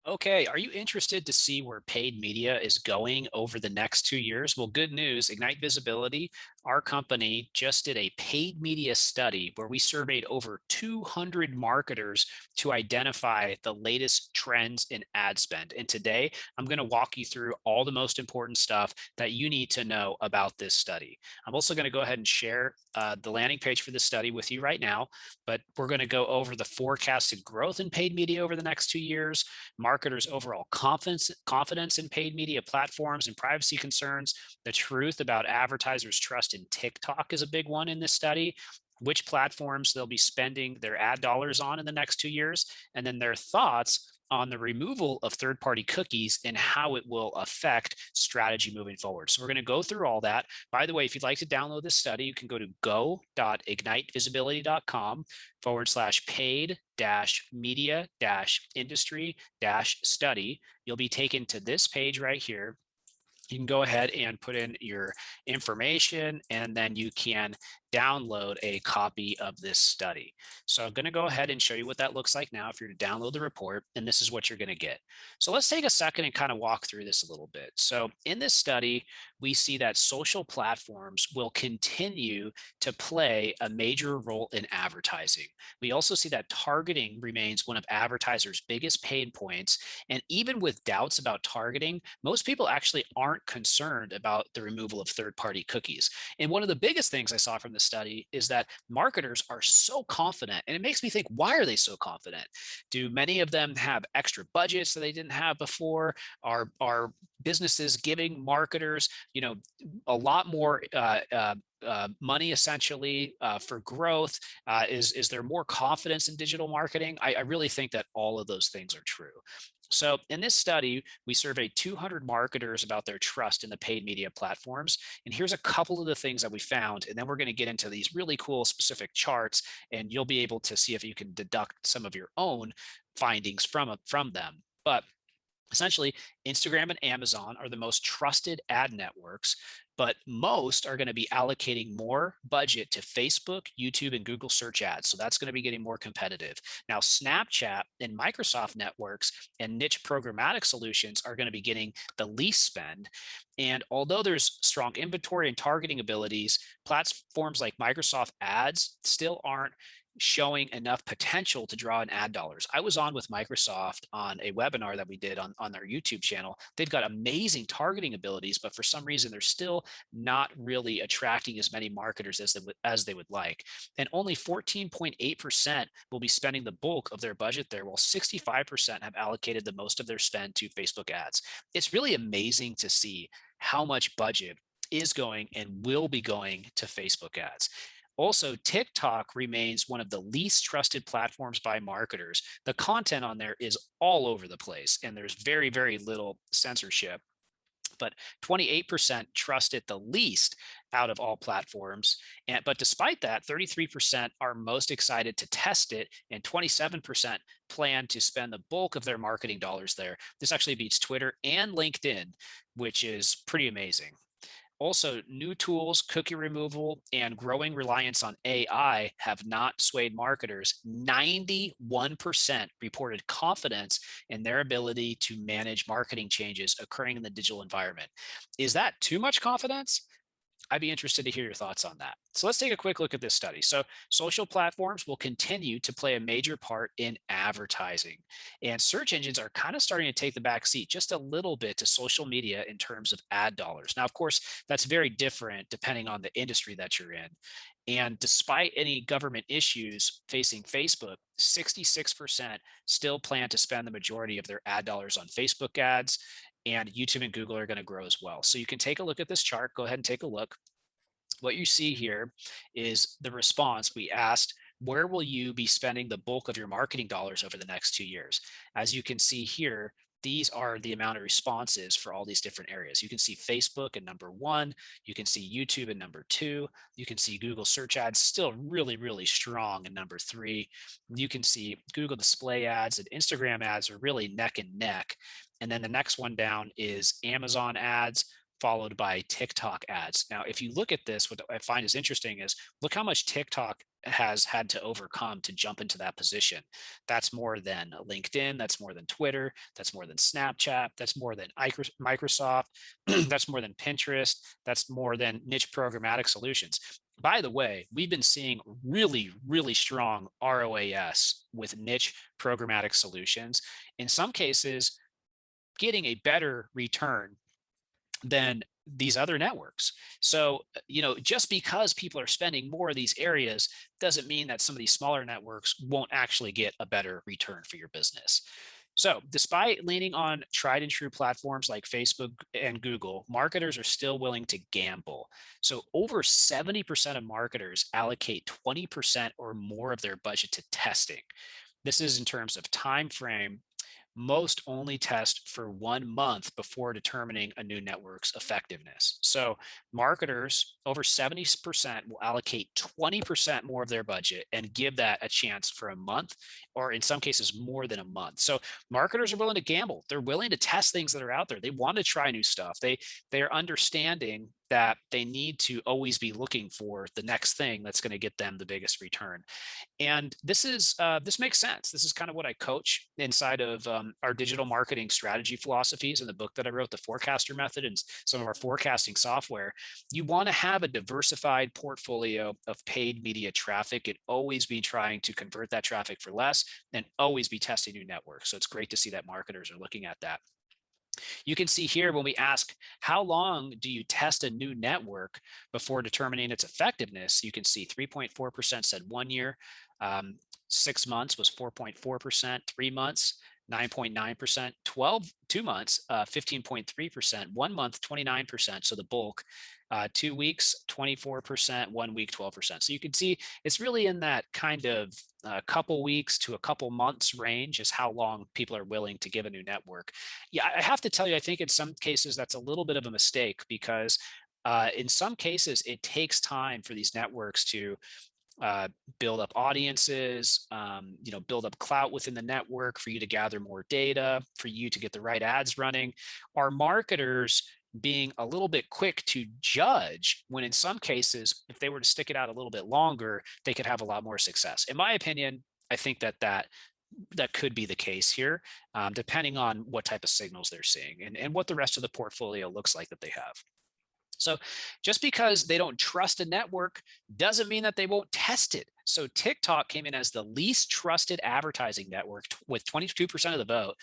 Okay, are you interested to see where paid media is going over the next 2 years? Well, good news. Ignite Visibility, our company, just did a paid media study where we surveyed over 200 marketers to identify the latest trends in ad spend. And today, I'm going to walk you through all the most important stuff that you need to know about this study. I'm also going to go ahead and share the landing page for this study with you right now, but we're going to go over the forecasted growth in paid media over the next 2 years, marketers' overall confidence in paid media platforms and privacy concerns. The truth about advertisers' trust in TikTok is a big one in this study. Which platforms they'll be spending their ad dollars on in the next 2 years, and then their thoughts on the removal of third party cookies and how it will affect strategy moving forward. So, we're going to go through all that. By the way, if you'd like to download this study, you can go to go.ignitevisibility.com/paid media industry study. You'll be taken to this page right here. You can go ahead and put in your information, and then you can download a copy of this study. So I'm going to go ahead and show you what that looks like now if you're to download the report, and this is what you're going to get. So let's take a second and kind of walk through this a little bit. So in this study, we see that social platforms will continue to play a major role in advertising. We also see that targeting remains one of advertisers' biggest pain points. And even with doubts about targeting, most people actually aren't concerned about the removal of third party cookies. And one of the biggest things I saw from the study is that marketers are so confident. And it makes me think, why are they so confident? Do many of them have extra budgets that they didn't have before? Are businesses giving marketers, a lot more money essentially for growth? Is there more confidence in digital marketing? I really think that all of those things are true. So, in this study, we surveyed 200 marketers about their trust in the paid media platforms. And here's a couple of the things that we found. And then we're going to get into these really cool specific charts, and you'll be able to see if you can deduct some of your own findings from them. But essentially, Instagram and Amazon are the most trusted ad networks, but most are going to be allocating more budget to Facebook, YouTube, and Google search ads. So that's going to be getting more competitive. Now, Snapchat and Microsoft networks and niche programmatic solutions are going to be getting the least spend. And although there's strong inventory and targeting abilities, platforms like Microsoft Ads still aren't showing enough potential to draw in ad dollars. I was on with Microsoft on a webinar that we did on their YouTube channel. They've got amazing targeting abilities, but for some reason, they're still not really attracting as many marketers as they would like. And only 14.8% will be spending the bulk of their budget there, while 65% have allocated the most of their spend to Facebook ads. It's really amazing to see how much budget is going and will be going to Facebook ads. Also, TikTok remains one of the least trusted platforms by marketers. The content on there is all over the place, and there's very, very little censorship. But 28% trust it the least out of all platforms. But despite that, 33% are most excited to test it, and 27% plan to spend the bulk of their marketing dollars there. This actually beats Twitter and LinkedIn, which is pretty amazing. Also, new tools, cookie removal, and growing reliance on AI have not swayed marketers. 91% reported confidence in their ability to manage marketing changes occurring in the digital environment. Is that too much confidence? I'd be interested to hear your thoughts on that. So let's take a quick look at this study. So, social platforms will continue to play a major part in advertising, and search engines are kind of starting to take the back seat just a little bit to social media in terms of ad dollars. Now, of course, that's very different depending on the industry that you're in. And despite any government issues facing Facebook, 66% still plan to spend the majority of their ad dollars on Facebook ads, and YouTube and Google are going to grow as well. So you can take a look at this chart. Go ahead and take a look. What you see here is the response. We asked, where will you be spending the bulk of your marketing dollars over the next 2 years? As you can see here, these are the amount of responses for all these different areas. You can see Facebook at number one. You can see YouTube at number two. You can see Google search ads still really, really strong at number three. You can see Google display ads and Instagram ads are really neck and neck. And then the next one down is Amazon ads, followed by TikTok ads. Now, if you look at this, what I find is interesting is look how much TikTok has had to overcome to jump into that position. That's more than LinkedIn, that's more than Twitter, that's more than Snapchat, that's more than Microsoft, that's more than Pinterest, that's more than niche programmatic solutions. By the way, we've been seeing really, really strong ROAS with niche programmatic solutions. In some cases, getting a better return than these other networks. So, just because people are spending more of these areas doesn't mean that some of these smaller networks won't actually get a better return for your business. So, despite leaning on tried and true platforms like Facebook and Google, marketers are still willing to gamble. So, over 70% of marketers allocate 20% or more of their budget to testing. This is in terms of time frame. Most only test for 1 month before determining a new network's effectiveness. So marketers, over 70% will allocate 20% more of their budget and give that a chance for a month, or in some cases more than a month. So marketers are willing to gamble. They're willing to test things that are out there. They want to try new stuff. They're understanding that they need to always be looking for the next thing that's going to get them the biggest return. And this makes sense. This is kind of what I coach inside of our digital marketing strategy philosophies in the book that I wrote, the Forecaster Method, and some of our forecasting software. You want to have a diversified portfolio of paid media traffic and always be trying to convert that traffic for less and always be testing new networks. So it's great to see that marketers are looking at that. You can see here when we ask, how long do you test a new network before determining its effectiveness? You can see 3.4% said 1 year, 6 months was 4.4%, 3 months, 9.9%, 2 months, 15.3%, 1 month, 29%. So the bulk, 2 weeks, 24%, 1 week, 12%. So you can see it's really in that kind of a couple weeks to a couple months range is how long people are willing to give a new network. Yeah, I have to tell you, I think in some cases that's a little bit of a mistake because in some cases it takes time for these networks to uh, build up audiences, build up clout within the network for you to gather more data, for you to get the right ads running. Our marketers being a little bit quick to judge when in some cases, if they were to stick it out a little bit longer, they could have a lot more success. In my opinion, I think that could be the case here, depending on what type of signals they're seeing and what the rest of the portfolio looks like that they have. So just because they don't trust a network doesn't mean that they won't test it. So TikTok came in as the least trusted advertising network with 22% of the vote.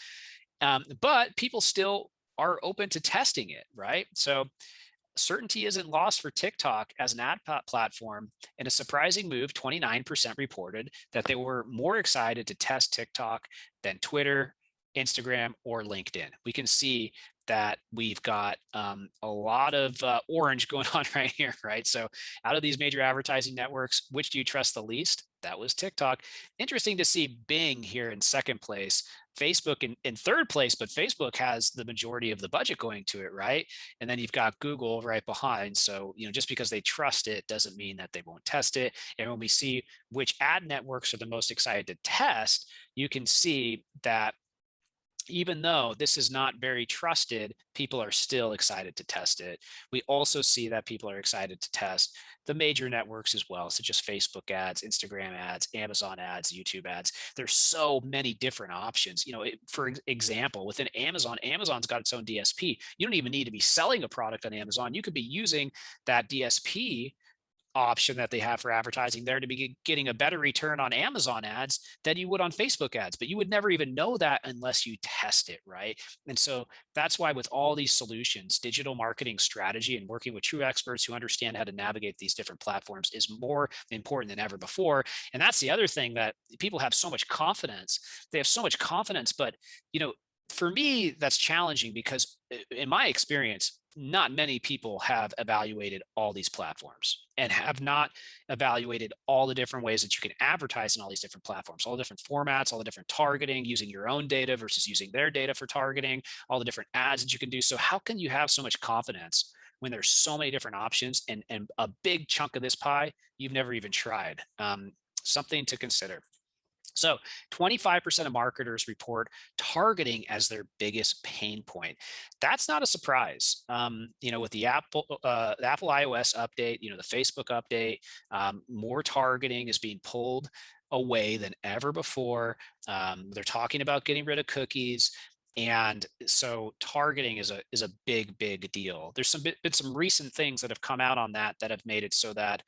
But people still are open to testing it, right? So certainty isn't lost for TikTok as an ad platform. In a surprising move, 29% reported that they were more excited to test TikTok than Twitter, Instagram, or LinkedIn. We can see that we've got a lot of orange going on right here, right? So out of these major advertising networks, which do you trust the least? That was TikTok. Interesting to see Bing here in second place, Facebook in third place, but Facebook has the majority of the budget going to it, right? And then you've got Google right behind. So, just because they trust it doesn't mean that they won't test it. And when we see which ad networks are the most excited to test, you can see that even though this is not very trusted, people are still excited to test it. We also see that people are excited to test the major networks as well, such as Facebook ads, Instagram ads, Amazon ads, YouTube ads. There's so many different options. For example, within Amazon, Amazon's got its own DSP. You don't even need to be selling a product on Amazon. You could be using that DSP option that they have for advertising there to be getting a better return on Amazon ads than you would on Facebook ads. But you would never even know that unless you test it, right? And so that's why with all these solutions, digital marketing strategy and working with true experts who understand how to navigate these different platforms is more important than ever before. And that's the other thing, that people have so much confidence. They have so much confidence, but for me, that's challenging because in my experience, not many people have evaluated all these platforms and have not evaluated all the different ways that you can advertise in all these different platforms, all the different formats, all the different targeting, using your own data versus using their data for targeting, all the different ads that you can do. So how can you have so much confidence when there's so many different options and a big chunk of this pie you've never even tried? Something to consider. So 25% of marketers report targeting as their biggest pain point. That's not a surprise. With the Apple iOS update, the Facebook update, more targeting is being pulled away than ever before. They're talking about getting rid of cookies. And so targeting is a big deal. There's been some recent things that have come out on that have made it so that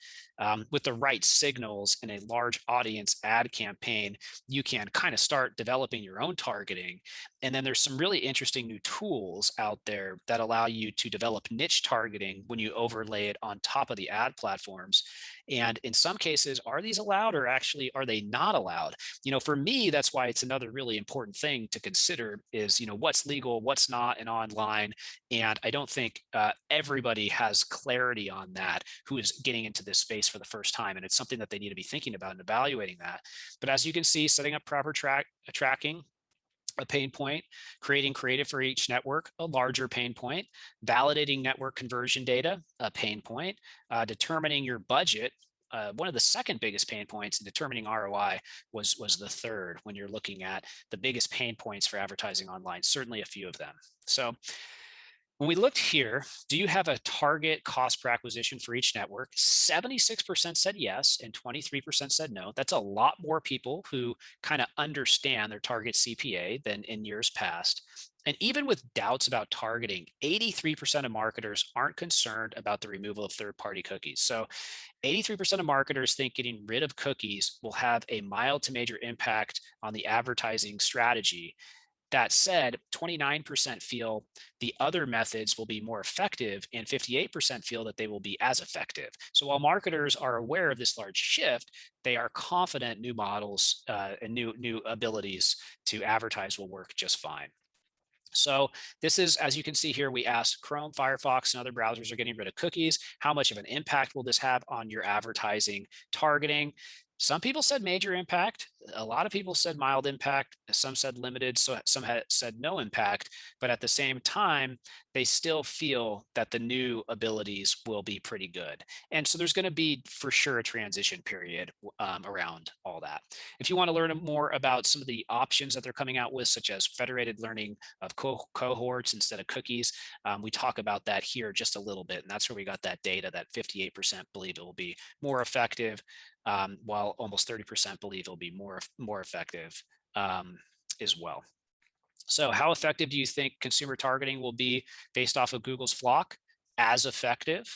with the right signals in a large audience ad campaign, you can kind of start developing your own targeting. And then there's some really interesting new tools out there that allow you to develop niche targeting when you overlay it on top of the ad platforms. And in some cases, are these allowed, or actually are they not allowed? For me, that's why it's another really important thing to consider is, what's legal, what's not, and online. And I don't think everybody has clarity on that who is getting into this space for the first time. And it's something that they need to be thinking about and evaluating that. But as you can see, setting up proper tracking, a pain point, creating creative for each network, a larger pain point, validating network conversion data, a pain point, determining your budget. One of the second biggest pain points in determining ROI was the third when you're looking at the biggest pain points for advertising online, certainly a few of them. So when we looked here, do you have a target cost per acquisition for each network? 76% said yes, and 23% said no. That's a lot more people who kind of understand their target CPA than in years past. And even with doubts about targeting, 83% of marketers aren't concerned about the removal of third-party cookies. So 83% of marketers think getting rid of cookies will have a mild to major impact on the advertising strategy. That said, 29% feel the other methods will be more effective, and 58% feel that they will be as effective. So while marketers are aware of this large shift, they are confident new models and new abilities to advertise will work just fine. So this is, as you can see here, we asked Chrome, Firefox, and other browsers are getting rid of cookies. How much of an impact will this have on your advertising targeting? Some people said major impact. A lot of people said mild impact. Some said limited. So some had said no impact. But at the same time, they still feel that the new abilities will be pretty good. And so there's going to be for sure a transition period around all that. If you want to learn more about some of the options that they're coming out with, such as federated learning of cohorts instead of cookies, we talk about that here just a little bit. And that's where we got that data that 58% believe it will be more effective, while almost 30% believe it'll be more effective as well. So how effective do you think consumer targeting will be based off of Google's FLoC? As effective.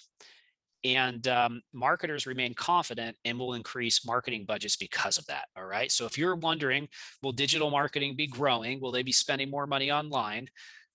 And marketers remain confident and will increase marketing budgets because of that. All right. So if you're wondering, will digital marketing be growing? Will they be spending more money online?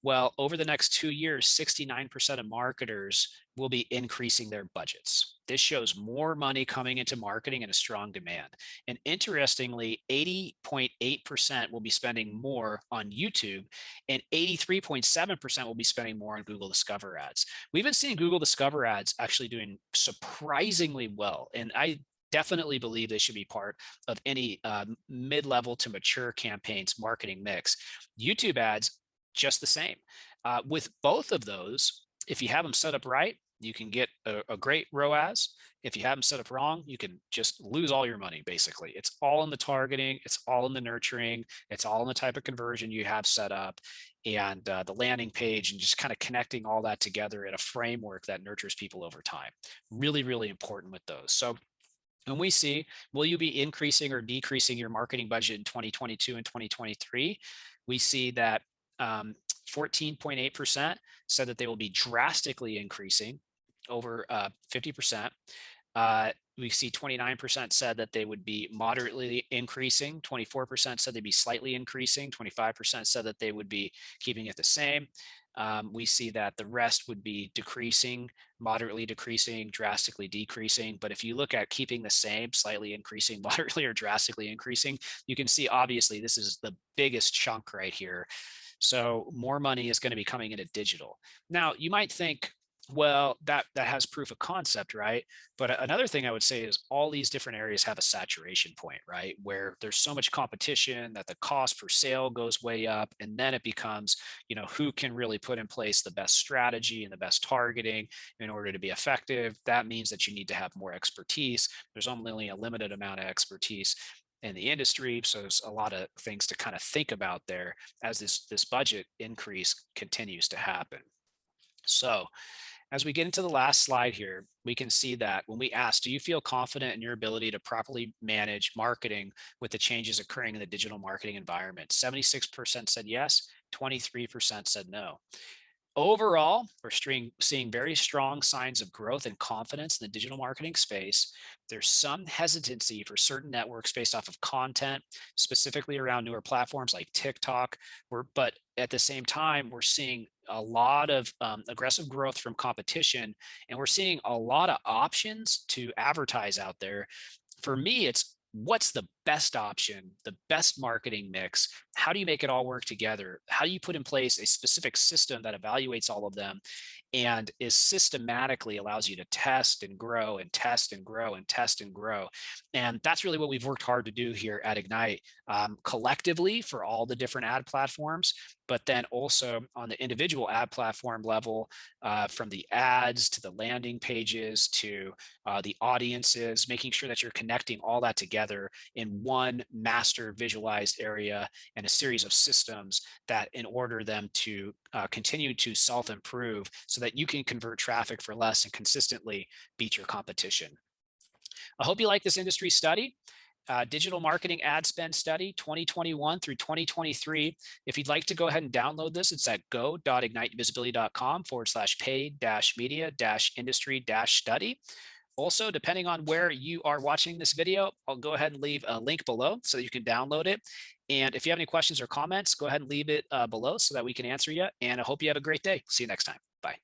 Well, over the next 2 years, 69% of marketers will be increasing their budgets. This shows more money coming into marketing and a strong demand. And interestingly, 80.8% will be spending more on YouTube, and 83.7% will be spending more on Google Discover ads. We've been seeing Google Discover ads actually doing surprisingly well. And I definitely believe they should be part of any mid-level to mature campaigns marketing mix. YouTube ads, just the same. With both of those, if you have them set up right, you can get a great ROAS. If you have them set up wrong, you can just lose all your money, basically. It's all in the targeting, it's all in the nurturing, it's all in the type of conversion you have set up, and the landing page, and just kind of connecting all that together in a framework that nurtures people over time. Really, really important with those. So when we see, will you be increasing or decreasing your marketing budget in 2022 and 2023? We see that 14.8% said that they will be drastically increasing, over 50%. We see 29% said that they would be moderately increasing, 24% said they'd be slightly increasing, 25% said that they would be keeping it the same. We see that the rest would be decreasing, moderately decreasing, drastically decreasing. But if you look at keeping the same, slightly increasing, moderately or drastically increasing, you can see obviously this is the biggest chunk right here. So more money is going to be coming into digital. Now, you might think, well, that has proof of concept, right? But another thing I would say is all these different areas have a saturation point, right? Where there's so much competition that the cost per sale goes way up. And then it becomes, who can really put in place the best strategy and the best targeting in order to be effective. That means that you need to have more expertise. There's only a limited amount of expertise. in the industry. So there's a lot of things to kind of think about there as this budget increase continues to happen. So as we get into the last slide here, we can see that when we ask, do you feel confident in your ability to properly manage marketing with the changes occurring in the digital marketing environment? 76% said yes, 23% said no. Overall, we're seeing very strong signs of growth and confidence in the digital marketing space. There's some hesitancy for certain networks based off of content, specifically around newer platforms like TikTok. But at the same time, we're seeing a lot of aggressive growth from competition, and we're seeing a lot of options to advertise out there. For me, it's what's the best option, the best marketing mix? How do you make it all work together? How do you put in place a specific system that evaluates all of them and is systematically allows you to test and grow and test and grow and test and grow? And that's really what we've worked hard to do here at Ignite, collectively for all the different ad platforms, but then also on the individual ad platform level, from the ads to the landing pages to the audiences, making sure that you're connecting all that together in one master visualized area and a series of systems that in order them to continue to self-improve so that you can convert traffic for less and consistently beat your competition. I hope you like this industry study. Digital marketing ad spend study 2021 through 2023. If you'd like to go ahead and download this, it's at go.ignitevisibility.com/paid-media-industry-study. Also, depending on where you are watching this video, I'll go ahead and leave a link below so that you can download it. And if you have any questions or comments, go ahead and leave it below so that we can answer you. And I hope you have a great day. See you next time. Bye.